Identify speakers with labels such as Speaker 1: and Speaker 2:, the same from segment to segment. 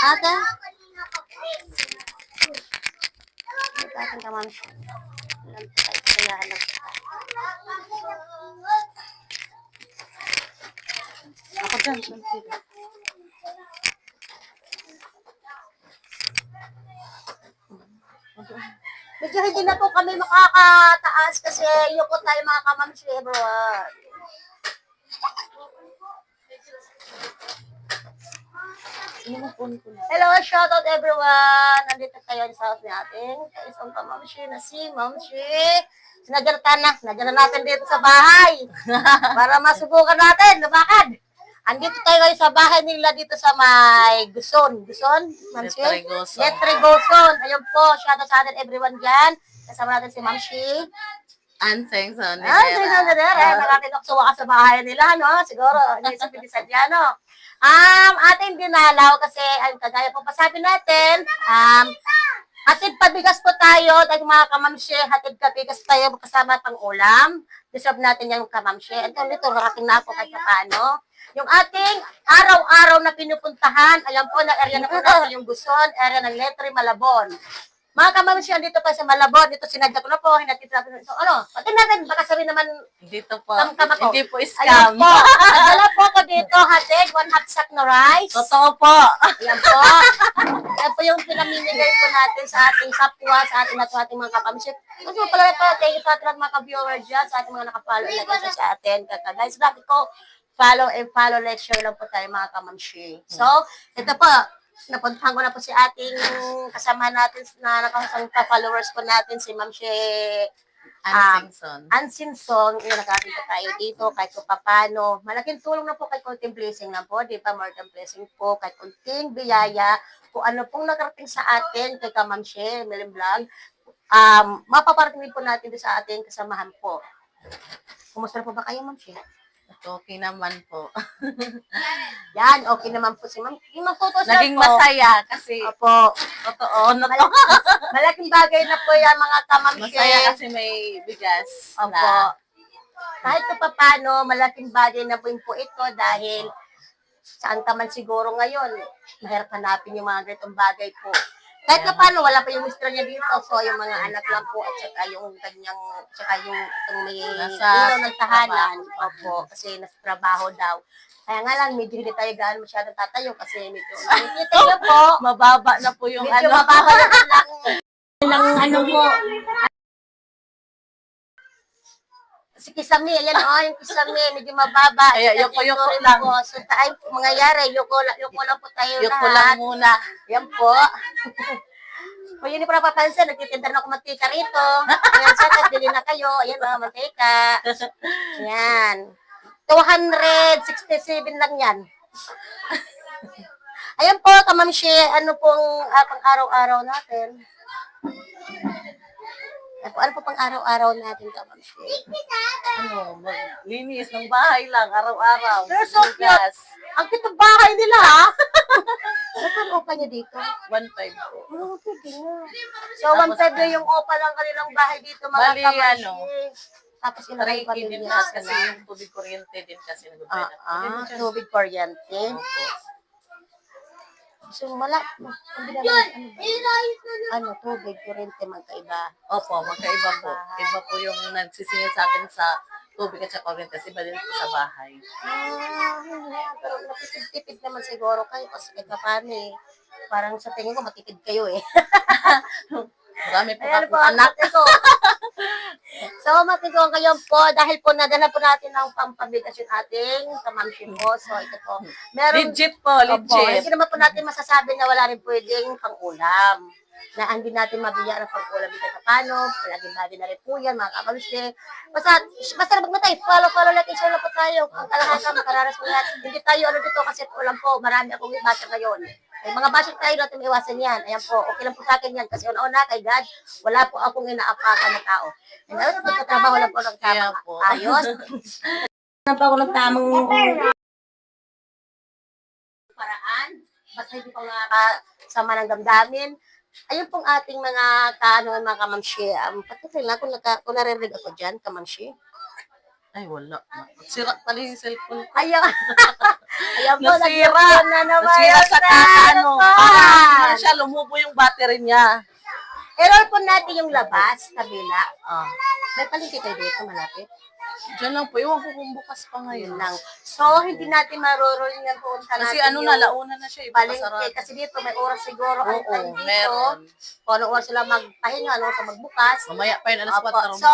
Speaker 1: Ate? Ito ating kamamshi. Alam ko tayo. Kaya alam ko. Ako dyan. Medyo hindi na po kami makakataas kasi yuko tayo mga kamamshi, everyone. Hello, shoutout everyone! Nandito tayo sa house natin. Isang kamamshi na si Mamshi. Sinadyan natin dito sa bahay. Para masubukan natin, lumakad. Andito tayo ngayon sa bahay nila dito sa may Guson. Guson? Mamshi? Letre-Goson. Ayun po, shoutout sa atin everyone dyan. Kasama natin si Mamshi.
Speaker 2: Anseng sa
Speaker 1: Nakakiloksuwa ka sa bahay nila, no? Siguro, hindi sa pinisan niya, no? Ating dinalaw kasi, kagaya po pasabi natin, hatid pabigas po tayo, tayo mga kamamsye, hatid pabigas tayo kasama pang ulam. Deserve natin yung kamamsye. Ito, narating na ako kahit paano. Yung ating araw-araw na pinupuntahan, alam po na area na po natin yung Guson, area ng Letre, Malabon. Mga kamamsya, dito pa sa Malabon, dito sinadya ko na po, hinatid natin. So, pati natin, baka sabihin naman,
Speaker 2: dito po,
Speaker 1: hindi
Speaker 2: po scam.
Speaker 1: Ayan po, nagdala po ko dito, hatid, 1 half sack na rice.
Speaker 2: Totoo po.
Speaker 1: Ayan po. Ayan po yung pinamimigay po natin sa ating kapwa, sa ating mga kapamsya. Kasi pala po, thank you sa ating mga ka-viewer dyan, sa ating mga nakapollow na sa atin. Guys, dati ko, follow and follow, let's share lang po tayo mga kamamsya. So, ito po, napuntahan ko na po si ating kasama natin na nakasang followers po natin, si Ma'am Ansinson. Nakakita tayo dito kahit kung paano. Malaking tulong na po kahit konting blessing na po, di ba? More than blessing po, kahit konting biyaya, kung ano pong nakarating sa atin kay Ma'am Melim Vlog, mapaparating po natin sa ating kasamahan po. Kumusta po ba kayo, Ma'am
Speaker 2: Okay naman po.
Speaker 1: Yan, okay naman po si Ma'am.
Speaker 2: Naging masaya kasi
Speaker 1: opo.
Speaker 2: Totoo.
Speaker 1: Malaking bagay na po yan mga kamamshe.
Speaker 2: Masaya kasi may bigas.
Speaker 1: Opo. Kahit pa paano, malaking bagay na po ito dahil saan ka man siguro ngayon, mahirap hanapin yung mga ganitong bagay po. Kahit na paano, wala pa yung mister niya dito. So, yung mga anak lang po at saka yung kanyang, saka yung itong may nagtahanan. Opo, kasi nasa trabaho daw. Kaya nga lang, medyo hindi tayo gaan masyadong tatayo kasi medyo, nakikita niyo po,
Speaker 2: mababa na po yung
Speaker 1: medyo mababa lang po. Si Kisame, ayan yung Kisame, medyo mababa.
Speaker 2: Kaya yuko lang.
Speaker 1: Po. So, tayo mangyayari, yuko lang po tayo
Speaker 2: yuko lang muna.
Speaker 1: Yan po. Kung yun yung napapansin, nagtitinda na ako mantika rito. Ayan, sakat, bili na kayo. Ayan mantika. Ayan. 267 lang yan. Ayan po, kamamshi, ano pong pang araw-araw natin? Ano po pang araw-araw natin, kamamshi?
Speaker 2: Linis ng bahay lang, araw-araw.
Speaker 1: Pero so cute. Ang cute ng bahay nila, ha? Saan opa niya dito?
Speaker 2: 1.5 po.
Speaker 1: Pwede nga. So, 1.5 na yung opa ng kanilang bahay dito, mga kamamshi. Tapos ilagay pa din niya
Speaker 2: kasi yung tubig kuryente din kasi nagubay na.
Speaker 1: Tubig kuryente. So, tubig kuryente magkaiba.
Speaker 2: Opo, magkaiba po. Iba po yung nagsisingil sa akin sa tubig at sa kuryente kasi iba din po sa bahay.
Speaker 1: Pero natitid-tipid naman siguro kayo kasi kahit paano eh. Parang sa tingin ko matipid kayo eh.
Speaker 2: Marami po
Speaker 1: Ayan po,
Speaker 2: anak.
Speaker 1: So, matiguan kayo po dahil po nadala po natin ng pampabigas yung ating kamamshi po. So, ito po.
Speaker 2: Legit po, legit.
Speaker 1: Opo, hindi naman po natin masasabi na wala rin pwedeng pang-ulam. Na hindi natin mabiya ng pang-ulam dito sa paano. Palaging bagay na rin po yan, mga kamamshi. Basta na magmatay, follow like and share lang po tayo. Kung kalahatan, makararas mo lahat. Hindi tayo dito kasi ulam po. Marami akong ibasa ngayon. May mga basik tayo natin iwasan yan. Ayan po, okay lang po sa akin yan. Kasi una-una kay God, wala po akong inaapakan na tao. And dapat magkatrabaho lang po ng tamang ayos. Wala po ako ng tamang paraan. Basta hindi po nakakasama ng damdamin. Ayun pong ating mga mga kamamshi. Patuloy lang kung naririnig ako dyan, kamamshi.
Speaker 2: Ay, wala. Sira pala yung cellphone ko.
Speaker 1: Ayaw. Ayan po,
Speaker 2: Nasira.
Speaker 1: nag-lockdown na naman.
Speaker 2: Nasira sa
Speaker 1: yan.
Speaker 2: kakaano.
Speaker 1: Ano po?
Speaker 2: Siya, lumubo yung battery niya.
Speaker 1: Error po natin yung labas, kabila.
Speaker 2: Ah.
Speaker 1: May palengke kayo dito, malapit.
Speaker 2: Diyan lang po. Iwan ko kung bukas pa ngayon.
Speaker 1: Yun lang. So, hindi natin marurol yan punta
Speaker 2: Kasi
Speaker 1: natin
Speaker 2: ano na, launa na siya.
Speaker 1: palengke.
Speaker 2: Ipapasarado.
Speaker 1: Kasi dito, may oras siguro ang
Speaker 2: Oo,
Speaker 1: time dito.
Speaker 2: meron.
Speaker 1: Kung ano oras sila magpahinga, ano oras magbukas.
Speaker 2: Mamaya pa yun, alas
Speaker 1: Opo.
Speaker 2: 4.
Speaker 1: So,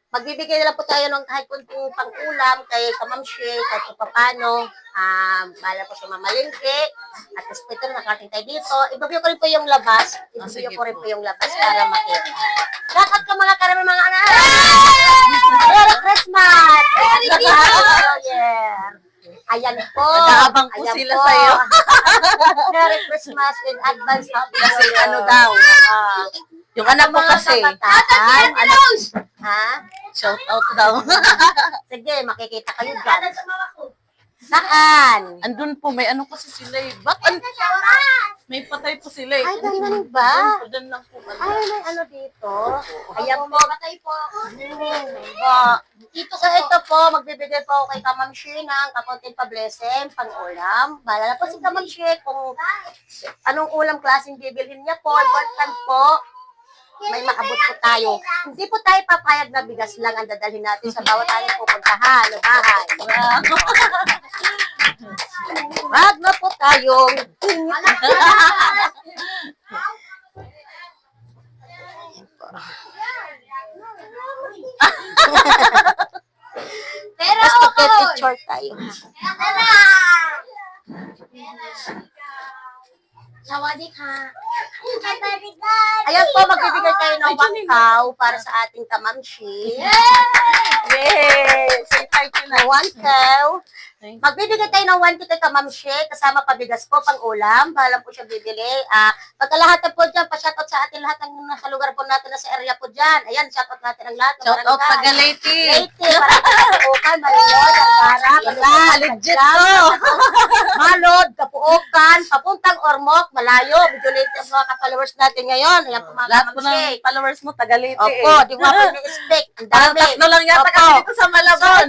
Speaker 1: magbibigay na lang po tayo ng kahit kunting pang-ulam kay Kamamshi, kahit kung paano. Bala po siya mamalingki. At least ito, nakarating tayo dito. Ibabyo ko rin po yung labas.
Speaker 2: sige
Speaker 1: Ibabyo ko rin
Speaker 2: po.
Speaker 1: po yung labas para makita. Shoutout ka mga karami mga anak! Merry Christmas! Merry New Year! Ayan po.
Speaker 2: Nag-aabang po
Speaker 1: Ayan
Speaker 2: sila
Speaker 1: po.
Speaker 2: sa'yo.
Speaker 1: Merry Christmas in advance. Happy
Speaker 2: Kasi
Speaker 1: New Year.
Speaker 2: ano daw, yung anak ko
Speaker 1: Mga
Speaker 2: kasi,
Speaker 1: kabataan, ha?
Speaker 2: shout out daw.
Speaker 1: Sige, makikita kayo dyan. Saan?
Speaker 2: Andun po, may ano kasi sila eh. May patay po sila eh.
Speaker 1: Ay, ganun ba?
Speaker 2: Doon lang po.
Speaker 1: Ay, may ano dito. Ayan po. Patay po. Ba. So, ito po, magbibigay po ako kay Kamamshi ng kakunting pa-blessing, pang-ulam. Bahala po si Kamamshi kung anong ulam klaseng bibilhin niya po. Important po, may maabot po tayo. Hindi po tayo papayag na bigas lang ang dadalhin natin sa bawat ating pupuntahan o bahay. Wag na po tayong
Speaker 3: Pero
Speaker 1: basta
Speaker 3: ako,
Speaker 1: picture tayo.
Speaker 3: Sawadee ka.
Speaker 1: Ayan po, magbibigay tayo ng 1 cow para sa ating Kamamshi.
Speaker 2: Yay! Say thank you na.
Speaker 1: 1 cow. Magbibigay tayo ng 1 kay Kamamshi, kasama pabigas po, pang ulam. Bahala po siya bibili. Pagkalahatan po dyan, pa-shoutout sa atin lahat ng nasa lugar po natin, nasa area po dyan. Ayan, shoutout natin ang lahat.
Speaker 2: Shout out taga Leyte.
Speaker 1: Leyte, maraming Kapuokan, Malilod, Alvara,
Speaker 2: Wala, legit to.
Speaker 1: Malod, Kapuokan, papuntang Ormoc, malayo. Medyo Leyte ang mga ka-followers natin ngayon. Ayan po mga
Speaker 2: Lahat po
Speaker 1: Kamamshi.
Speaker 2: ng followers mo taga Leyte
Speaker 1: Opo,
Speaker 2: eh.
Speaker 1: di mo ako ni-expect. Ang
Speaker 2: Parang
Speaker 1: dami.
Speaker 2: tatlo lang yata
Speaker 1: Opo.
Speaker 2: kasi dito sa
Speaker 1: So,
Speaker 2: Malabon.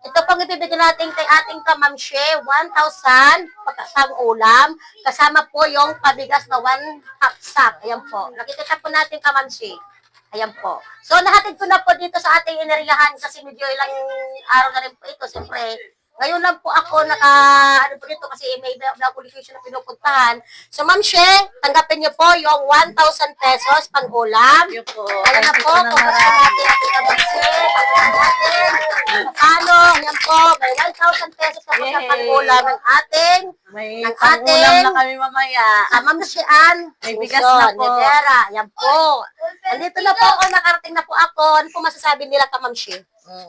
Speaker 1: ito pong ibibigay natin kay ating Kamamshi, 1,000 pang-ulam, kasama po yung pabigas na 1 half sack. Ayan po. Nakikita po natin Kamamshi. Ayan po. So, nahatid ko na po dito sa ating ineriyahan kasi medyo ilang araw na rin po ito. Siyempre, ngayon lang po ako ano po dito kasi may location na pinupuntahan. So, Ma'am She, tanggapin niyo po yung 1,000 pesos pang-ulam.
Speaker 2: Thank you po.
Speaker 1: Ayan na
Speaker 2: Thank you
Speaker 1: po,
Speaker 2: po ng
Speaker 1: kung gusto
Speaker 2: marami.
Speaker 1: natin ating Kamamshi, tanggapin natin. Ano, yan po, may 1,000 pesos na po sa
Speaker 2: Yay.
Speaker 1: pang-ulam ng ating
Speaker 2: May
Speaker 1: Ng
Speaker 2: pang-ulam
Speaker 1: ating-
Speaker 2: na kami mamaya.
Speaker 1: Kamamshian.
Speaker 2: May bigas na po.
Speaker 1: Nevera, yan po. Andito na po ako, nakarating na po ako. Ano po masasabi nila Kamamshi?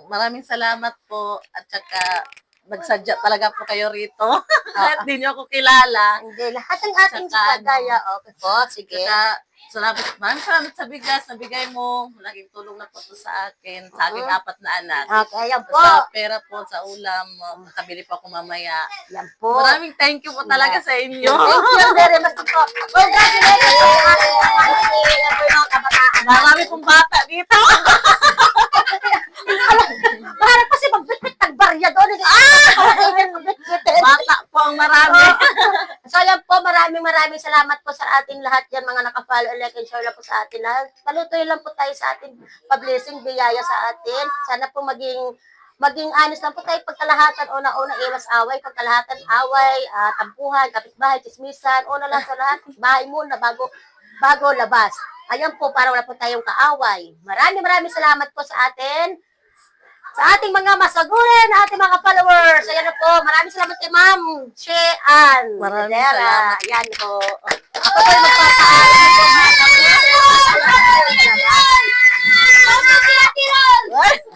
Speaker 2: Maraming salamat po. At saka, nagsadya talaga po kayo rito. Kahit di niyo ako kilala.
Speaker 1: Hindi, lahat ng ating
Speaker 2: Saka,
Speaker 1: kagaya. Okay po, sige.
Speaker 2: Saka, maraming salamat sa bigas na bigay mo. Malaking tulong na po to sa akin, sa aking 4 na anak.
Speaker 1: Okay, yan po.
Speaker 2: Sa pera po, sa ulam, makabili po ako mamaya.
Speaker 1: Yan po.
Speaker 2: Maraming thank you po talaga sa inyo.
Speaker 1: Thank you very much po. Congratulations sa ating Kamamshi. Yan po yung mga kabataan.
Speaker 2: Marami pong bata dito.
Speaker 1: Parang kasi magbitbit ng barya doon.
Speaker 2: Bata po ang marami.
Speaker 1: So, yan po, maraming salamat po sa ating lahat yan, mga naka-follow, like, and share lang po sa atin lahat. Palutoy lang po tayo sa ating pa-blessing, biyaya sa atin. Sana po maging honest lang po tayo pagkalahatan, una-una, iwas away, pagkalahatan, away, tampuhan, kapitbahay, chismisan, una lang sa lahat, bahay muna bago labas. Ayan po, para wala po tayong kaaway. Maraming salamat po sa atin. Sa ating mga masagurin, ating mga followers. Ayan na po. Maraming salamat kay Ma'am Shean.
Speaker 2: Maraming
Speaker 1: Rivera.
Speaker 2: salamat.
Speaker 1: Ayan po. Ako po yung magpapaalam po mga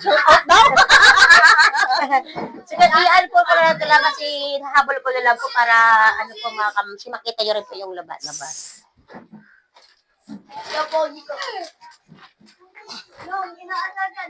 Speaker 2: Shout out daw.
Speaker 1: Sige, iyan po ko na lang kasi hahabol ko na lang po para ano po mga kamsi, makita nyo rin po yung labas.
Speaker 3: Yo po, dito. No, inaatagan.